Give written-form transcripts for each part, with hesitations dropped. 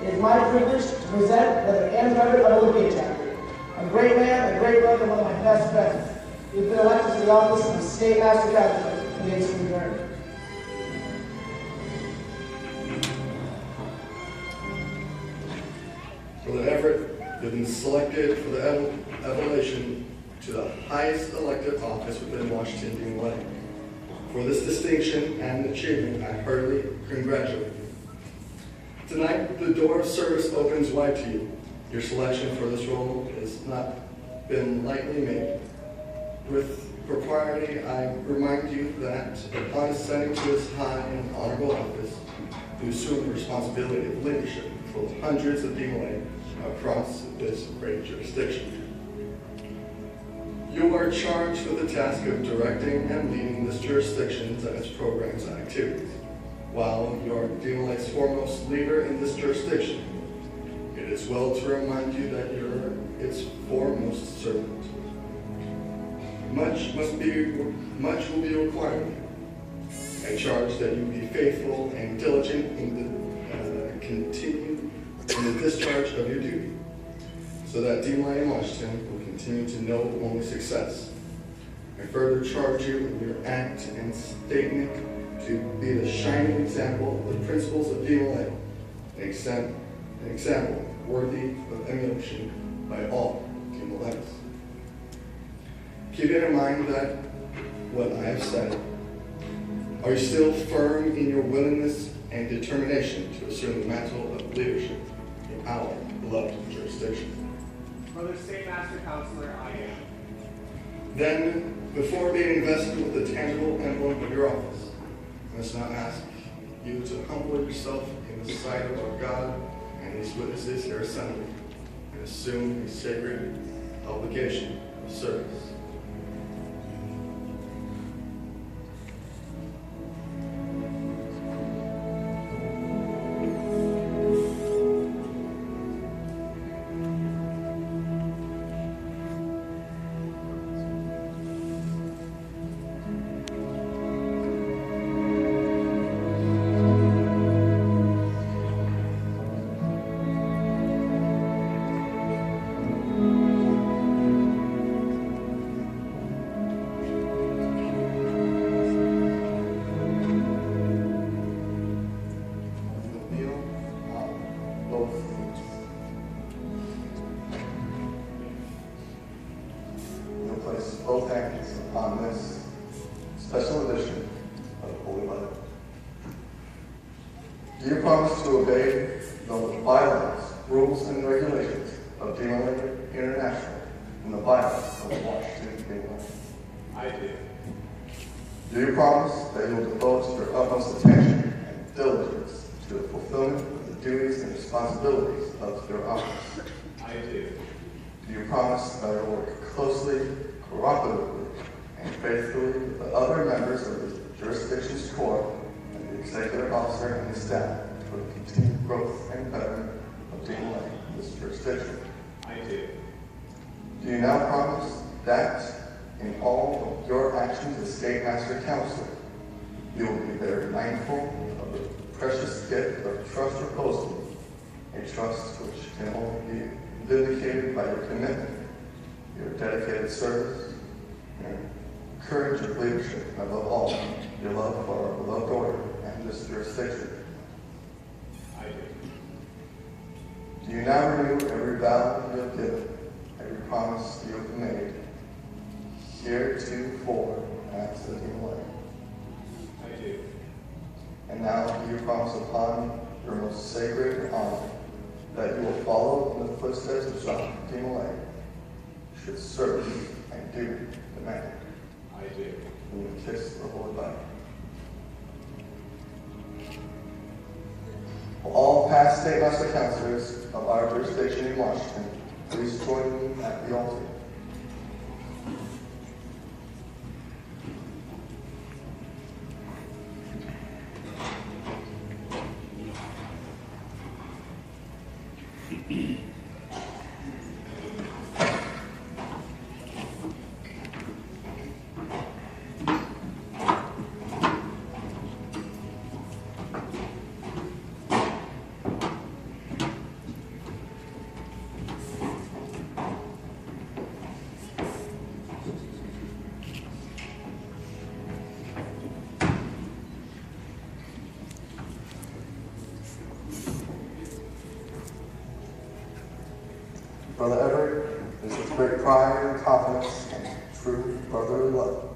It is my privilege to present Brother Everett of the Olympic Chapter, a great man, a great brother, and one of my best friends. He has been elected to the office of State Master Councilor in the Eastern Journey. Brother Everett has been selected for the elevation to the highest elected office within Washington, DeMolay. For this distinction and achievement, I heartily congratulate you. Tonight, the door of service opens wide to you. Your selection for this role has not been lightly made. With propriety, I remind you that upon ascending to this high and honorable office, you assume the responsibility of leadership for hundreds of DeMolay across this great jurisdiction. You are charged with the task of directing and leading this jurisdiction and its programs and activities. While you are DeMolay's foremost leader in this jurisdiction, it is well to remind you that you're its foremost servant. Much will be required of you. I charge that you be faithful and diligent continue in the discharge of your duty, so that DeMolay and Washington will continue to know only success. I further charge you in your act and statement to be the shining example of the principles of DeMolay, an example worthy of emulation by all DeMolays. Keep in mind that what I have said. Are you still firm in your willingness and determination to assume the mantle of leadership in our beloved jurisdiction? Brother State Master Councilor, I am. Then, before being invested with the tangible emblem of your office, I must now ask you to humble yourself in the sight of our God and these witnesses here assembled, and assume a sacred obligation of service. Both hands upon this special edition of the Holy Bible. Do you promise to obey the bylaws, rules, and regulations of DeMolay International and the bylaws of Washington, DeMolay? I do. Do you promise that you will devote your utmost attention and diligence to the fulfillment of the duties and responsibilities of your office? I do. Do you promise that you will work closely, cooperatively, and faithfully with the other members of the jurisdiction's core and the executive officer and his staff for the continued growth and betterment of DeMolay in this jurisdiction? I do. Do you now promise that in all of your actions as State Master Councilor, you will be very mindful of the precious gift of trust reposal, a trust which can only be vindicated by your commitment, your dedicated service, your courage of leadership, and above all, your love for our beloved order and this jurisdiction? I do. Do you now renew every vow you have given, every promise you have made, heretofore as a DeMolay? I do. And now do you promise upon your most sacred honor that you will follow in the footsteps of John DeMolay, should serve and do the mandate? I do. And you kiss the Holy Bible. Will all past State Master Councilors of our jurisdiction in Washington please join me at the altar? Brother Everett, it is with great pride and confidence and true brotherly love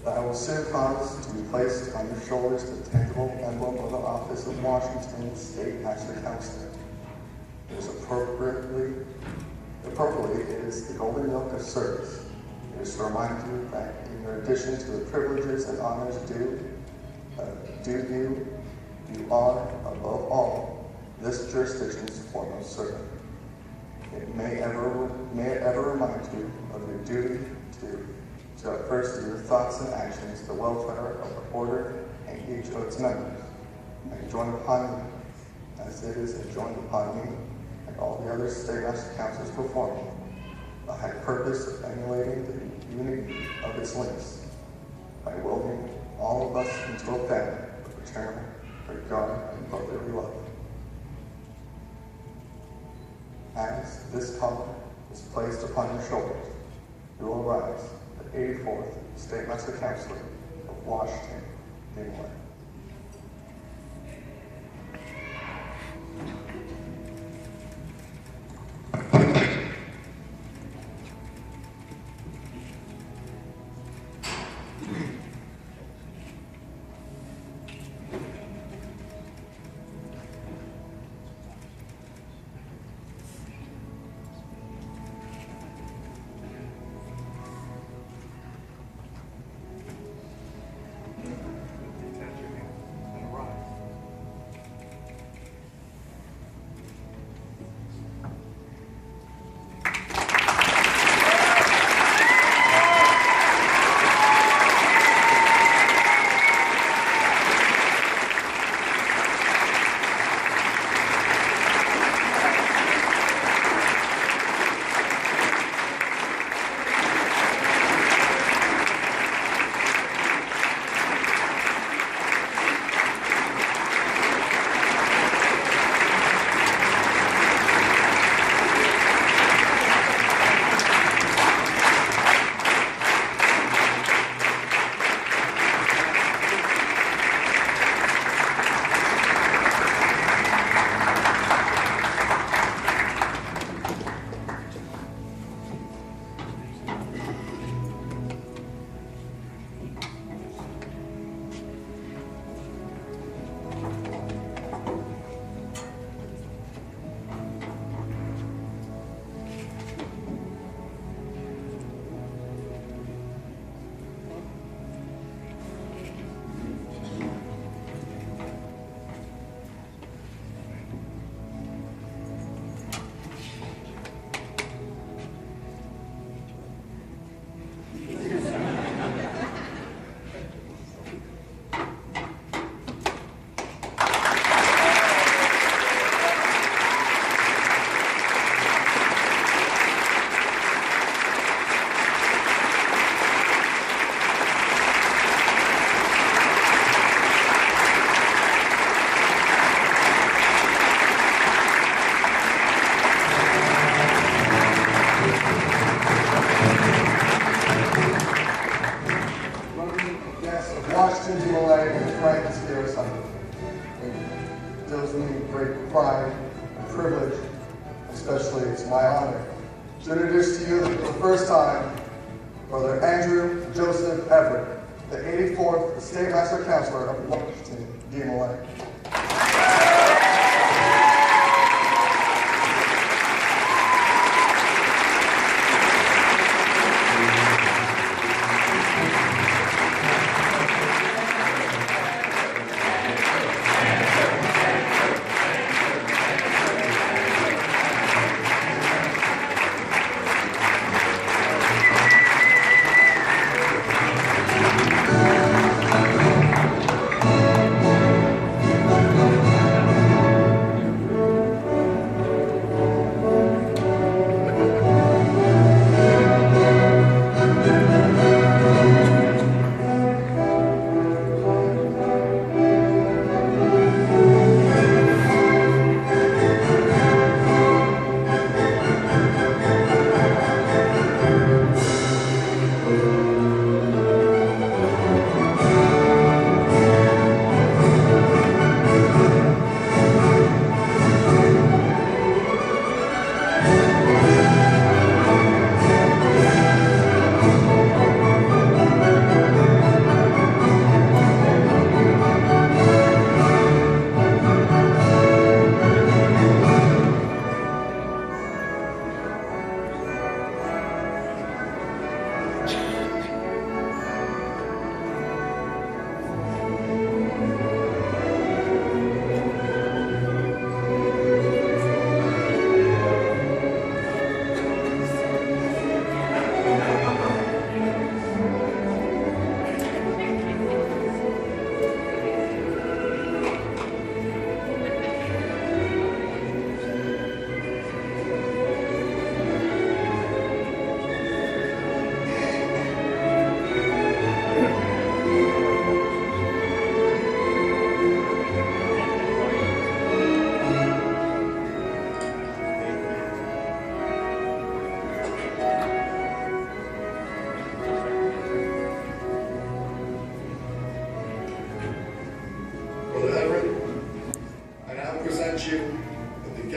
that I will soon cause to be placed on your shoulders the tangible emblem of the office of Washington State Master Councilor. It is appropriately, it is the golden milk of service. It is to remind you that in addition to the privileges and honors due you, you are, above all, this jurisdiction's foremost servant. May it ever remind you of your duty to at first do your thoughts and actions the welfare of the order and each of its members, and join upon you, as it is enjoined upon me and all the other state master councils before me, the high purpose of emulating the unity of its links by welding all of us into a family of fraternal regard and brotherly love. As this collar is placed upon your shoulders, you will rise the 84th State Master Councilor of Washington, DeMolay. Washington, DeMolay, and Frank is here with something. It fills me with great pride and privilege, especially it's my honor to introduce to you for the first time Brother Andrew Joseph Everett, the 84th State Master Councilor of Washington, DeMolay.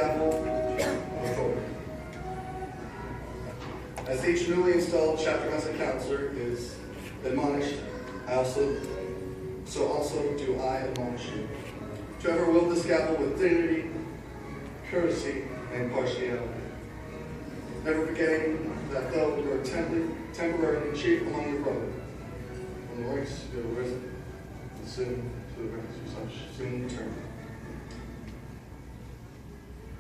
scaffold or forward. As each newly installed chapter master counselor is admonished, so also do I admonish you. To ever wield the scaffold with dignity, courtesy, and impartiality. Never forgetting that though you are temporarily chief among your brethren, from the ranks you have risen, and soon to the ranks you shall soon return.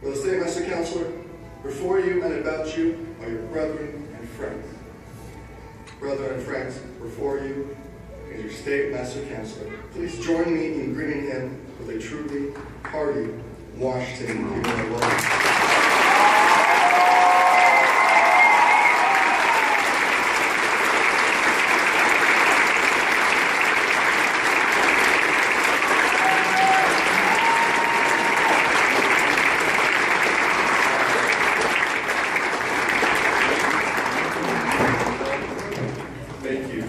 For the state master counselor, before you and about you are your brethren and friends. Brethren and friends, before you is your state master counselor. Please join me in greeting him with a truly hearty Washington, people.